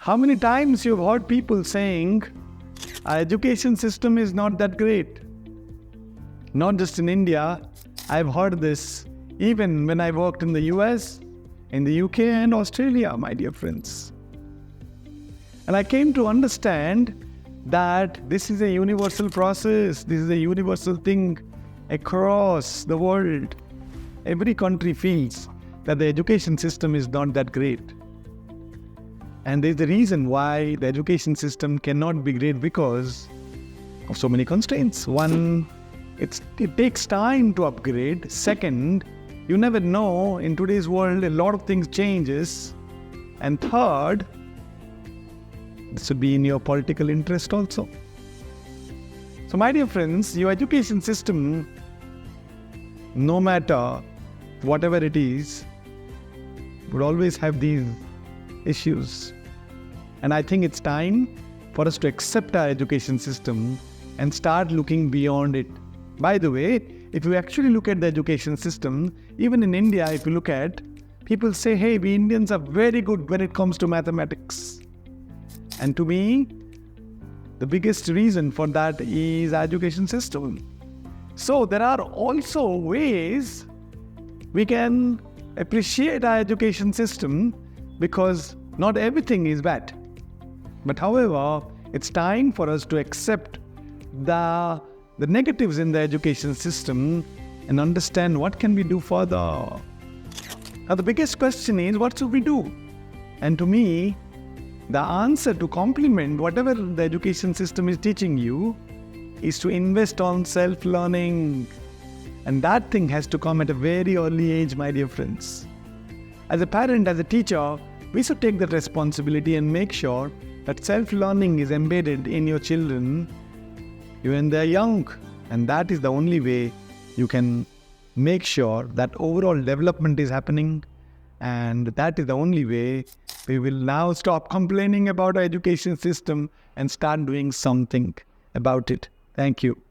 How many times you've heard people saying, our education system is not that great? Not just in India, I've heard this even when I worked in the US, in the UK and Australia, my dear friends. And I came to understand that this is a universal process, this is a universal thing across the world. Every country feels that the education system is not that great. And there's the reason why the education system cannot be great because of so many constraints. One, it takes time to upgrade. Second, you never know, in today's world, a lot of things changes. And third, this would be in your political interest also. So my dear friends, your education system, no matter whatever it is, would always have these issues. And I think it's time for us to accept our education system and start looking beyond it. By the way, if you actually look at the education system, even in India, if you look at, people say, hey, we Indians are very good when it comes to mathematics. And to me, the biggest reason for that is our education system. So there are also ways we can appreciate our education system because not everything is bad. But however, it's time for us to accept the negatives in the education system and understand what can we do further. Now the biggest question is, what should we do? And to me, the answer to complement whatever the education system is teaching you is to invest on self-learning. And that thing has to come at a very early age, my dear friends. As a parent, as a teacher, we should take that responsibility and make sure that self-learning is embedded in your children when they're young. And that is the only way you can make sure that overall development is happening. And that is the only way we will now stop complaining about our education system and start doing something about it. Thank you.